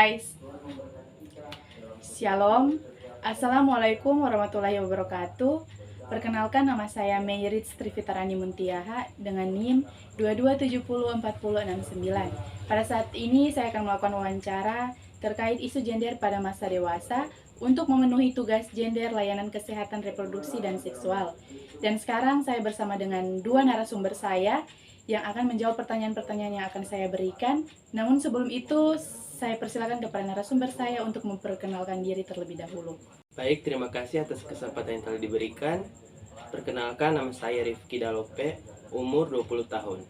guys. Shalom. Assalamualaikum warahmatullahi wabarakatuh. Perkenalkan, nama saya Mayritz Trifitarani Muntiaha dengan NIM 22704069. Pada saat ini saya akan melakukan wawancara terkait isu gender pada masa dewasa untuk memenuhi tugas gender layanan kesehatan reproduksi dan seksual. Dan sekarang saya bersama dengan dua narasumber saya yang akan menjawab pertanyaan-pertanyaan yang akan saya berikan. Namun sebelum itu, saya persilakan kepada narasumber saya untuk memperkenalkan diri terlebih dahulu. Baik, terima kasih atas kesempatan yang telah diberikan. Perkenalkan, nama saya Rifki Dalope, umur 20 tahun.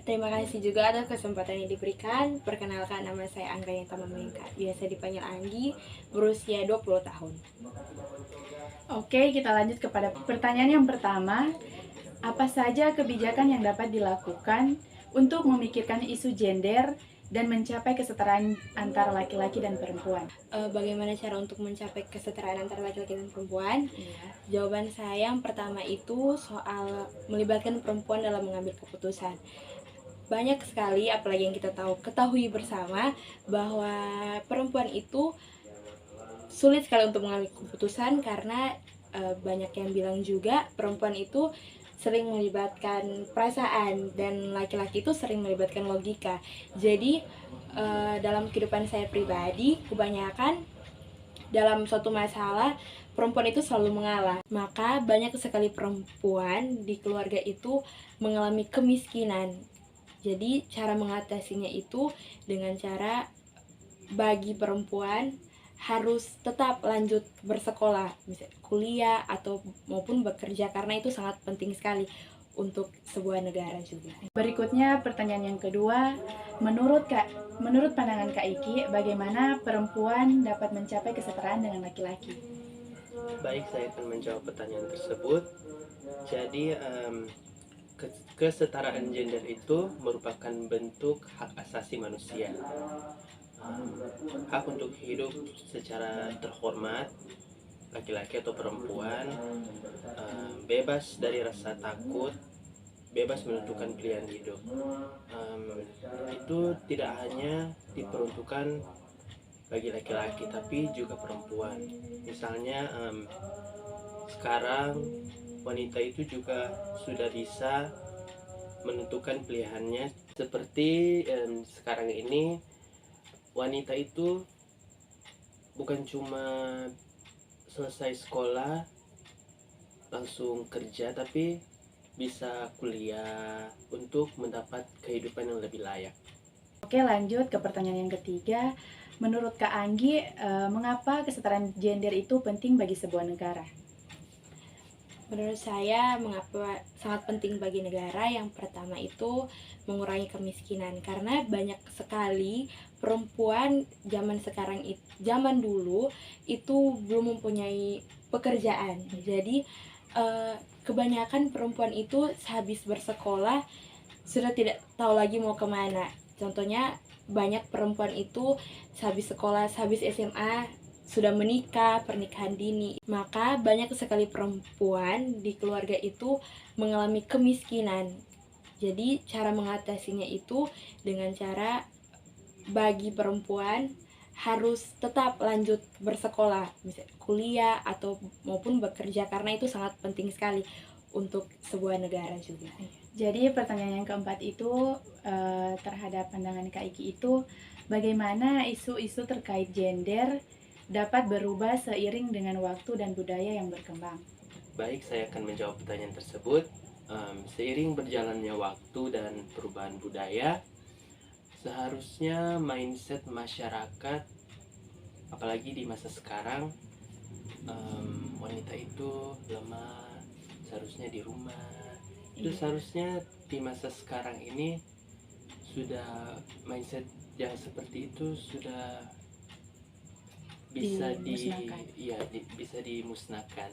Terima kasih juga atas kesempatan yang diberikan. Perkenalkan, nama saya Anggrayanta Mamengka, biasa dipanggil Anggi, berusia 20 tahun. Oke, kita lanjut kepada pertanyaan yang pertama. Apa saja kebijakan yang dapat dilakukan untuk memikirkan isu gender dan mencapai kesetaraan antara laki-laki dan perempuan? Bagaimana cara untuk mencapai kesetaraan antara laki-laki dan perempuan? Jawaban saya yang pertama itu soal melibatkan perempuan dalam mengambil keputusan. Banyak sekali, apalagi yang kita ketahui bersama, bahwa perempuan itu sulit sekali untuk mengambil keputusan karena banyak yang bilang juga perempuan itu sering melibatkan perasaan dan laki-laki itu sering melibatkan logika. Jadi dalam kehidupan saya pribadi, kebanyakan dalam suatu masalah perempuan itu selalu mengalah. Maka banyak sekali perempuan di keluarga itu mengalami kemiskinan. Jadi cara mengatasinya itu dengan cara bagi perempuan harus tetap lanjut bersekolah, misalnya kuliah atau maupun bekerja, karena itu sangat penting sekali untuk sebuah negara juga. Berikutnya pertanyaan yang kedua, menurut pandangan Kak Iki, bagaimana perempuan dapat mencapai kesetaraan dengan laki-laki? Baik, saya akan menjawab pertanyaan tersebut. Jadi, kesetaraan gender itu merupakan bentuk hak asasi manusia. Hak untuk hidup secara terhormat, laki-laki atau perempuan, bebas dari rasa takut, bebas menentukan pilihan hidup. Itu tidak hanya diperuntukkan bagi laki-laki tapi juga perempuan. Misalnya sekarang wanita itu juga sudah bisa menentukan pilihannya. Seperti sekarang ini wanita itu bukan cuma selesai sekolah langsung kerja, tapi bisa kuliah untuk mendapat kehidupan yang lebih layak. Oke, lanjut ke pertanyaan yang ketiga. Menurut Kak Anggi, mengapa kesetaraan gender itu penting bagi sebuah negara? Menurut saya, mengapa sangat penting bagi negara? Yang pertama itu mengurangi kemiskinan, karena banyak sekali perempuan zaman dulu itu belum mempunyai pekerjaan. Jadi kebanyakan perempuan itu sehabis bersekolah sudah tidak tahu lagi mau kemana. Contohnya, banyak perempuan itu sehabis sekolah, sehabis SMA sudah menikah, pernikahan dini. Maka banyak sekali perempuan di keluarga itu mengalami kemiskinan. Jadi cara mengatasinya itu dengan cara bagi perempuan harus tetap lanjut bersekolah, misalnya kuliah atau maupun bekerja, karena itu sangat penting sekali untuk sebuah negara juga. Jadi pertanyaan yang keempat itu terhadap pandangan Kak Iki itu, bagaimana isu-isu terkait gender dapat berubah seiring dengan waktu dan budaya yang berkembang? Baik, saya akan menjawab pertanyaan tersebut. Seiring berjalannya waktu dan perubahan budaya, seharusnya mindset masyarakat, apalagi di masa sekarang, wanita itu lemah, seharusnya di rumah. Itu seharusnya di masa sekarang ini sudah mindset yang seperti itu sudah bisa bisa dimusnahkan.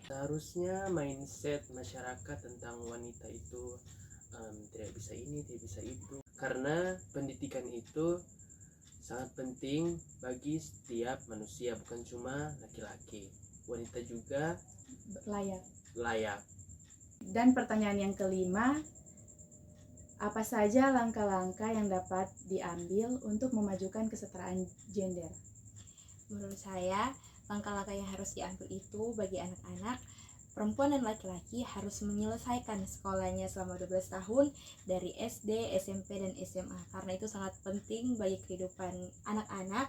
Seharusnya mindset masyarakat tentang wanita itu tidak bisa ini, tidak bisa itu, karena pendidikan itu sangat penting bagi setiap manusia, bukan cuma laki-laki, wanita juga layak. Dan pertanyaan yang kelima, Apa saja langkah-langkah yang dapat diambil untuk memajukan kesetaraan gender? Menurut saya, langkah-langkah yang harus diambil itu bagi anak-anak, perempuan dan laki-laki harus menyelesaikan sekolahnya selama 12 tahun dari SD, SMP, dan SMA. Karena itu sangat penting bagi kehidupan anak-anak,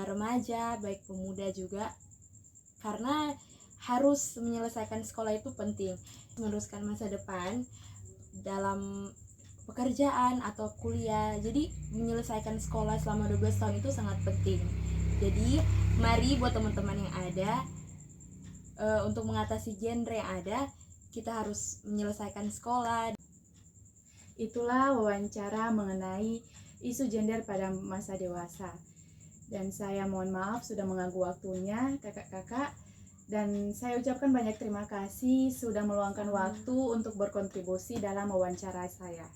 remaja, baik pemuda juga. Karena harus menyelesaikan sekolah itu penting, meneruskan masa depan dalam pekerjaan atau kuliah. Jadi menyelesaikan sekolah selama 12 tahun itu sangat penting. Jadi mari buat teman-teman yang ada, untuk mengatasi genre yang ada, kita harus menyelesaikan sekolah. Itulah wawancara mengenai isu gender pada masa dewasa. Dan saya mohon maaf sudah mengganggu waktunya kakak-kakak. Dan saya ucapkan banyak terima kasih sudah meluangkan waktu untuk berkontribusi dalam wawancara saya.